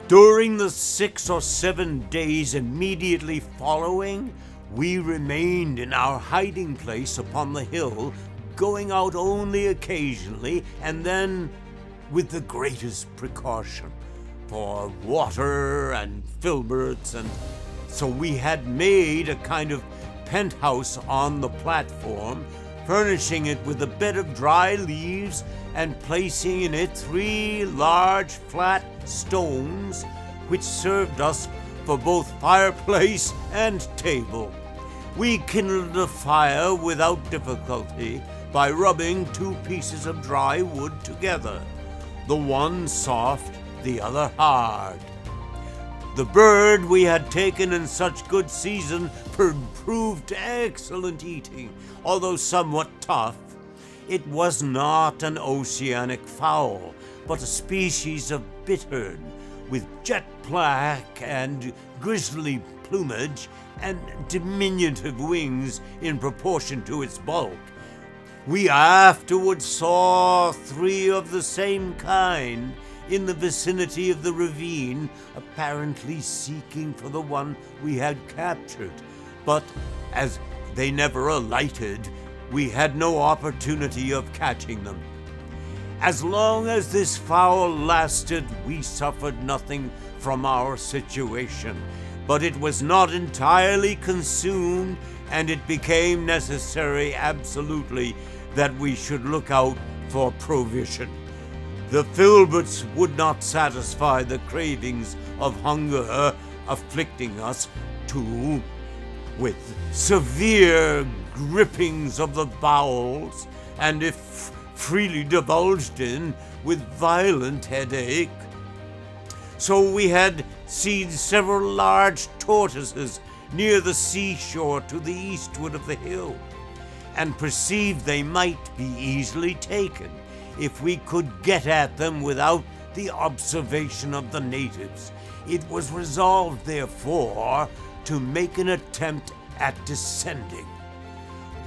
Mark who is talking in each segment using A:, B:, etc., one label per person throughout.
A: During the 6 or 7 days immediately following, we remained in our hiding place upon the hill, going out only occasionally, and then with the greatest precaution for water and filberts, and so we had made a kind of penthouse on the platform, furnishing it with a bed of dry leaves and placing in it 3 large flat stones, which served us for both fireplace and table. We kindled a fire without difficulty by rubbing 2 pieces of dry wood together, the one soft, the other hard. The bird we had taken in such good season proved excellent eating, although somewhat tough. It was not an oceanic fowl, but a species of bittern, with jet black and grizzly plumage and diminutive wings in proportion to its bulk. We afterwards saw 3 of the same kind in the vicinity of the ravine, apparently seeking for the one we had captured, but as they never alighted, we had no opportunity of catching them. As long as this fowl lasted, we suffered nothing from our situation, but it was not entirely consumed, and it became necessary absolutely that we should look out for provision. The filberts would not satisfy the cravings of hunger afflicting us, too, with severe grippings of the bowels, and if freely divulged in, with violent headache. So we had seen several large tortoises near the seashore to the eastward of the hill, and perceived they might be easily taken if we could get at them without the observation of the natives. It was resolved, therefore, to make an attempt at descending.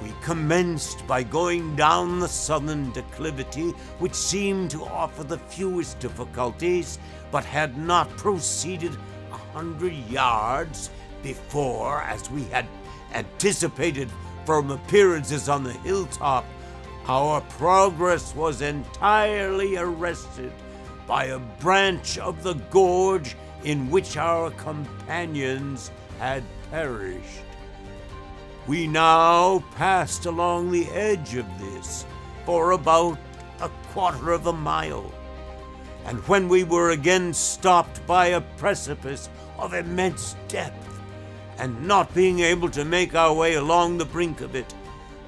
A: We commenced by going down the southern declivity, which seemed to offer the fewest difficulties, but had not proceeded 100 yards before, as we had anticipated from appearances on the hilltop, our progress was entirely arrested by a branch of the gorge in which our companions had perished. We now passed along the edge of this for about 1/4 mile, and when we were again stopped by a precipice of immense depth, and not being able to make our way along the brink of it,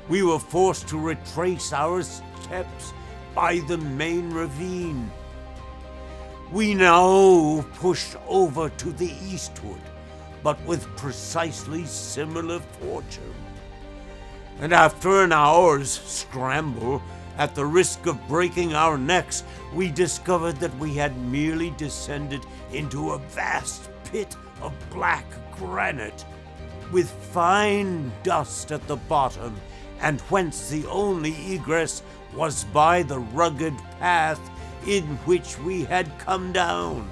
A: we were forced to retrace our steps by the main ravine. We now pushed over to the eastward, but with precisely similar fortune. And after an hour's scramble, at the risk of breaking our necks, we discovered that we had merely descended into a vast pit of black granite, with fine dust at the bottom, and whence the only egress was by the rugged path in which we had come down.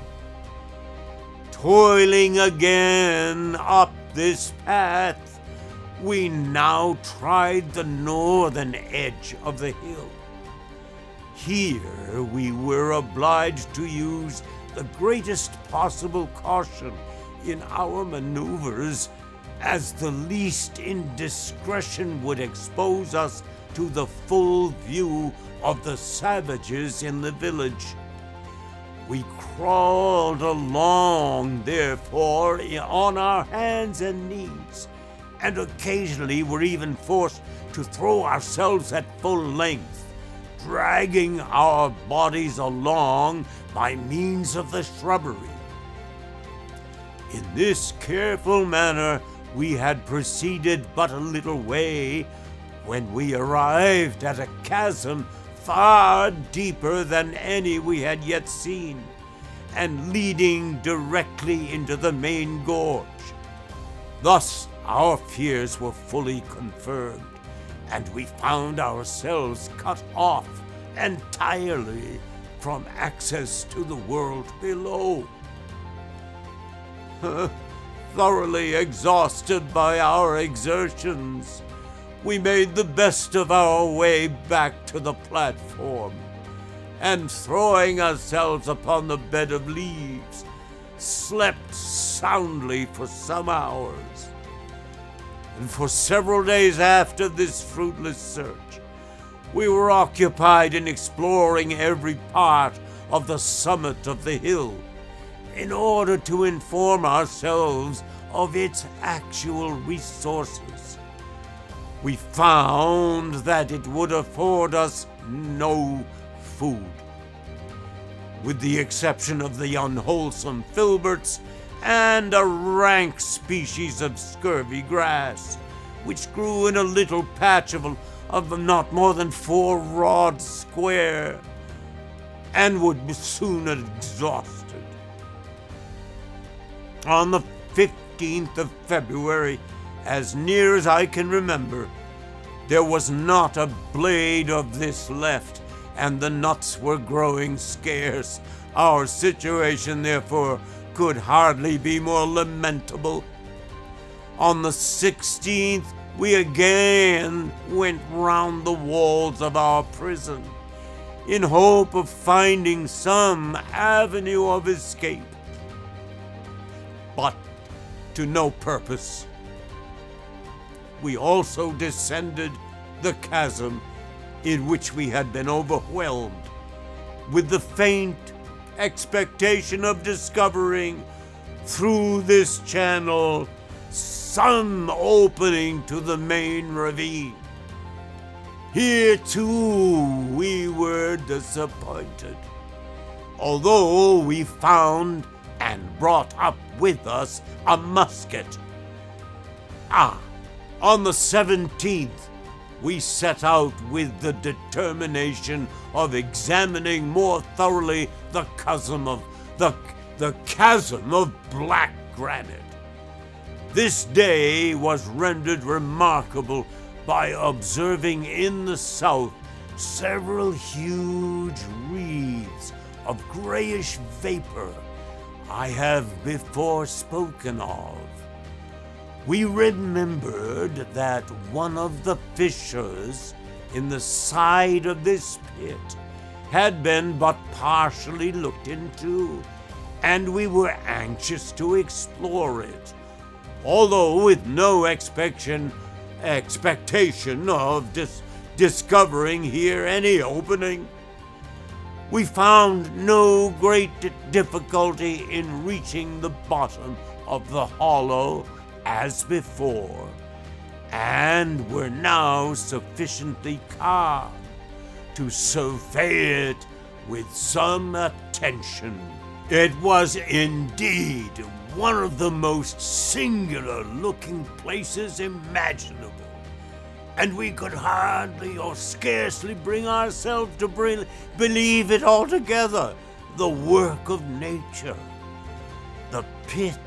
A: Toiling again up this path, we now tried the northern edge of the hill. Here we were obliged to use the greatest possible caution in our maneuvers, as the least indiscretion would expose us to the full view of the savages in the village. We crawled along, therefore, on our hands and knees, and occasionally were even forced to throw ourselves at full length, dragging our bodies along by means of the shrubbery. In this careful manner we had proceeded but a little way when we arrived at a chasm far deeper than any we had yet seen, and leading directly into the main gorge. Thus our fears were fully confirmed, and we found ourselves cut off entirely from access to the world below. Thoroughly exhausted by our exertions, we made the best of our way back to the platform, and throwing ourselves upon the bed of leaves, slept soundly for some hours. And for several days after this fruitless search, we were occupied in exploring every part of the summit of the hill, in order to inform ourselves of its actual resources. We found that it would afford us no food, with the exception of the unwholesome filberts and a rank species of scurvy grass, which grew in a little patch of not more than 4 rods square, and would be soon exhausted. On the 15th of February, as near as I can remember, there was not a blade of this left, and the nuts were growing scarce. Our situation, therefore, could hardly be more lamentable. On the 16th, we again went round the walls of our prison, in hope of finding some avenue of escape, but to no purpose. We also descended the chasm in which we had been overwhelmed, with the faint expectation of discovering through this channel some opening to the main ravine. Here too we were disappointed, although we found and brought up with us a musket. On the 17th, we set out with the determination of examining more thoroughly the chasm of black granite. This day was rendered remarkable by observing in the south several huge wreaths of grayish vapor I have before spoken of. We remembered that one of the fissures in the side of this pit had been but partially looked into, and we were anxious to explore it, although with no expectation of discovering here any opening. We found no great difficulty in reaching the bottom of the hollow as before, and were now sufficiently calm to survey it with some attention. It was indeed one of the most singular-looking places imaginable, and we could hardly or scarcely bring ourselves to believe it altogether the work of nature. The pit,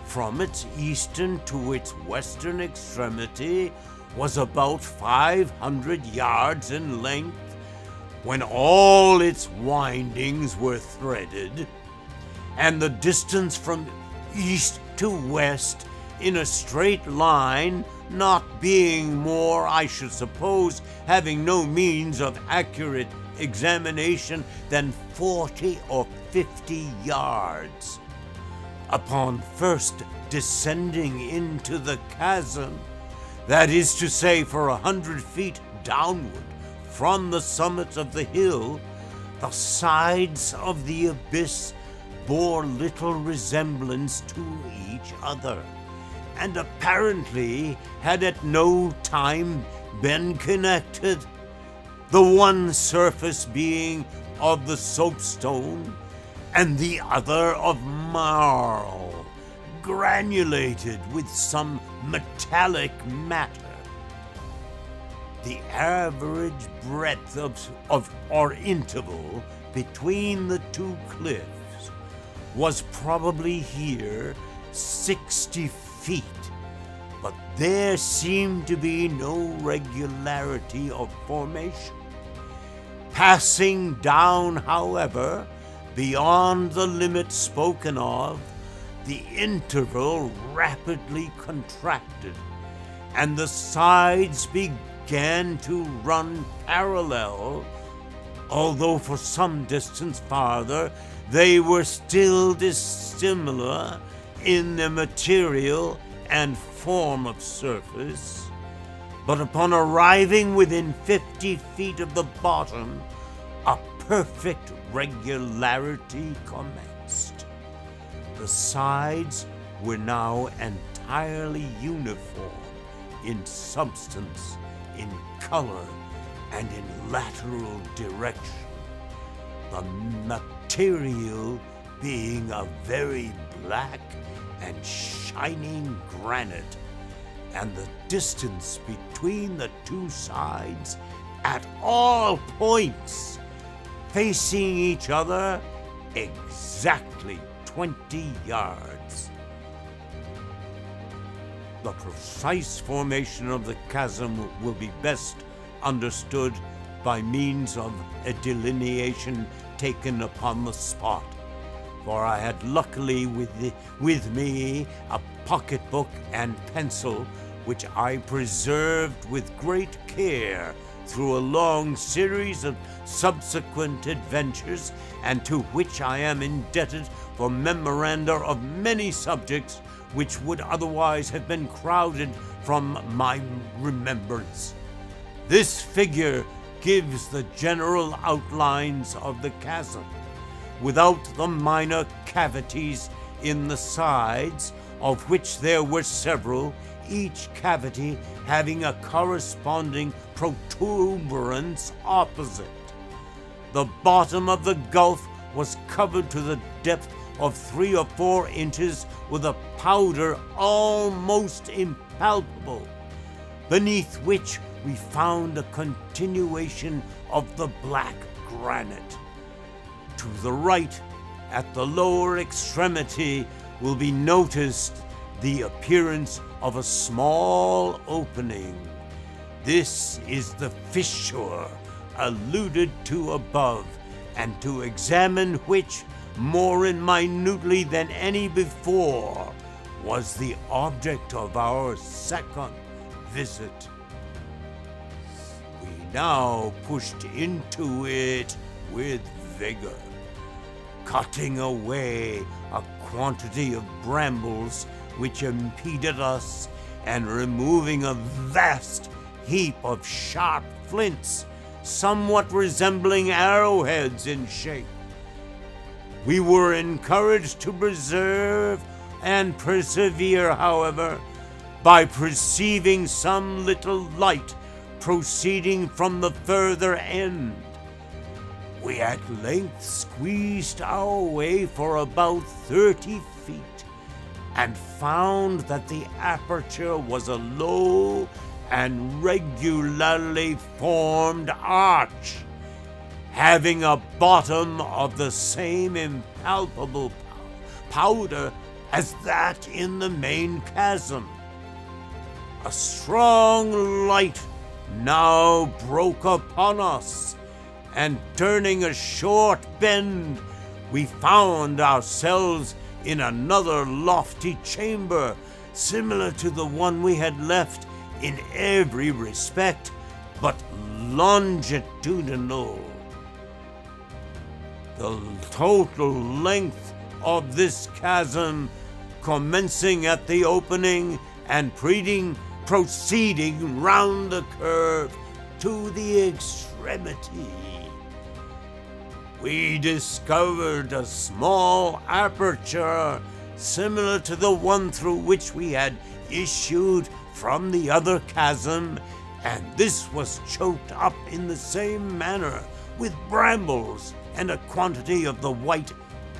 A: from its eastern to its western extremity, was about 500 yards in length, when all its windings were threaded, and the distance from east to west in a straight line, not being more, I should suppose, having no means of accurate examination, than 40 or 50 yards. Upon first descending into the chasm, that is to say for 100 feet downward from the summit of the hill, the sides of the abyss bore little resemblance to each other, and apparently had at no time been connected, the one surface being of the soapstone and the other of marl, granulated with some metallic matter. The average breadth or interval between the two cliffs was probably here 60 feet, but there seemed to be no regularity of formation. Passing down, however, beyond the limit spoken of, the interval rapidly contracted, and the sides began to run parallel, although for some distance farther they were still dissimilar in their material and form of surface. But upon arriving within 50 feet of the bottom, a perfect regularity commenced. The sides were now entirely uniform in substance, in color, and in lateral direction, the material being a very black and shining granite, and the distance between the two sides at all points facing each other exactly 20 yards. The precise formation of the chasm will be best understood by means of a delineation taken upon the spot, for I had luckily with me a pocketbook and pencil, which I preserved with great care through a long series of subsequent adventures, and to which I am indebted for memoranda of many subjects which would otherwise have been crowded from my remembrance. This figure gives the general outlines of the chasm, without the minor cavities in the sides, of which there were several, each cavity having a corresponding protuberance opposite. The bottom of the gulf was covered to the depth of 3 or 4 inches with a powder almost impalpable, beneath which we found a continuation of the black granite. To the right, at the lower extremity, will be noticed the appearance of a small opening. This is the fissure alluded to above, and to examine which more minutely than any before was the object of our second visit. We now pushed into it with vigor, cutting away a quantity of brambles which impeded us, and removing a vast heap of sharp flints, somewhat resembling arrowheads in shape. We were encouraged to preserve and persevere, however, by perceiving some little light proceeding from the further end. We at length squeezed our way for about 30 feet, and found that the aperture was a low and regularly formed arch, having a bottom of the same impalpable powder as that in the main chasm. A strong light now broke upon us, and turning a short bend, we found ourselves in another lofty chamber, similar to the one we had left in every respect, but longitudinal. The total length of this chasm, commencing at the opening and proceeding round the curve to the extremity, we discovered a small aperture similar to the one through which we had issued from the other chasm, and this was choked up in the same manner with brambles and a quantity of the white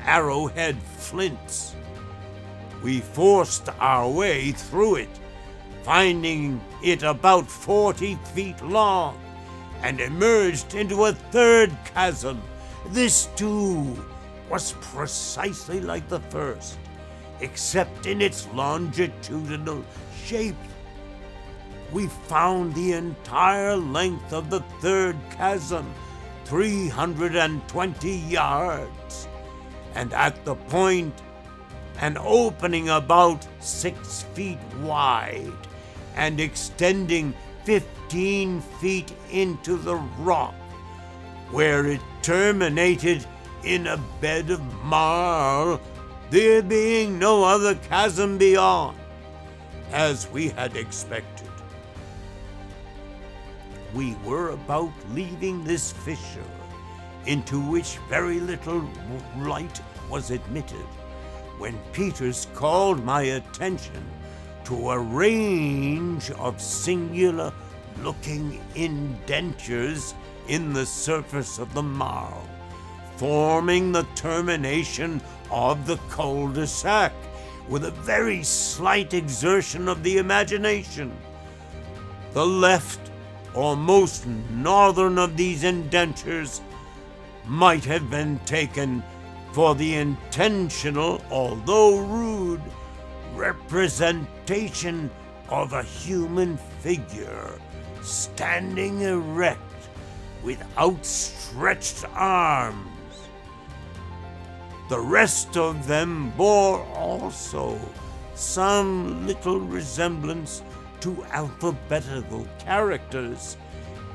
A: arrowhead flints. We forced our way through it, finding it about 40 feet long, and emerged into a third chasm. This, too, was precisely like the first, except in its longitudinal shape. We found the entire length of the third chasm, 320 yards, and at the point an opening about 6 feet wide and extending 15 feet into the rock, where it terminated in a bed of marl, there being no other chasm beyond, as we had expected. We were about leaving this fissure, into which very little light was admitted, when Peters called my attention to a range of singular-looking indentures in the surface of the marl, forming the termination of the cul-de-sac, with a very slight exertion of the imagination. The left or most northern of these indentures might have been taken for the intentional, although rude, representation of a human figure standing erect with outstretched arms. The rest of them bore also some little resemblance to alphabetical characters,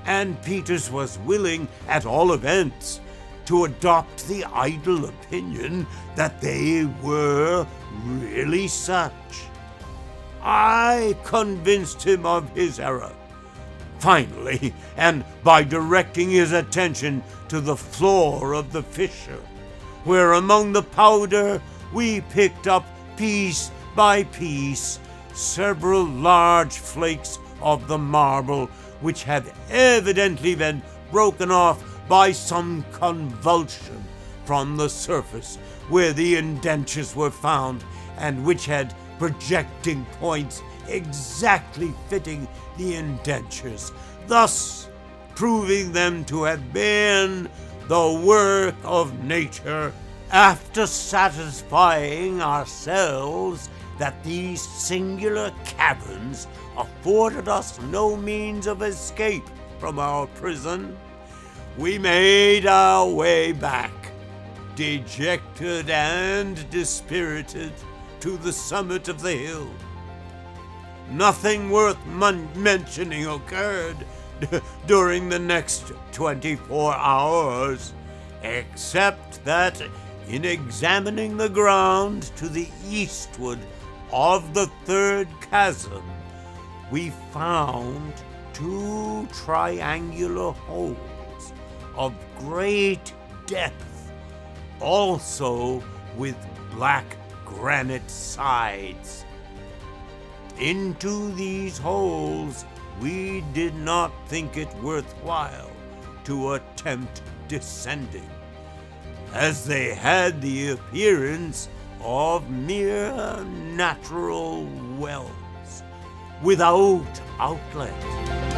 A: and Peters was willing, at all events, to adopt the idle opinion that they were really such. I convinced him of his error, finally, and by directing his attention to the floor of the fissure, where among the powder we picked up piece by piece several large flakes of the marble, which had evidently been broken off by some convulsion from the surface where the indentures were found, and which had projecting points exactly fitting the indentures, thus proving them to have been the work of nature. After satisfying ourselves that these singular caverns afforded us no means of escape from our prison, we made our way back, dejected and dispirited, to the summit of the hill. Nothing worth mentioning occurred during the next 24 hours, except that in examining the ground to the eastward of the third chasm, we found 2 triangular holes of great depth, also with black granite sides. Into these holes we did not think it worthwhile to attempt descending, as they had the appearance of mere natural wells without outlet.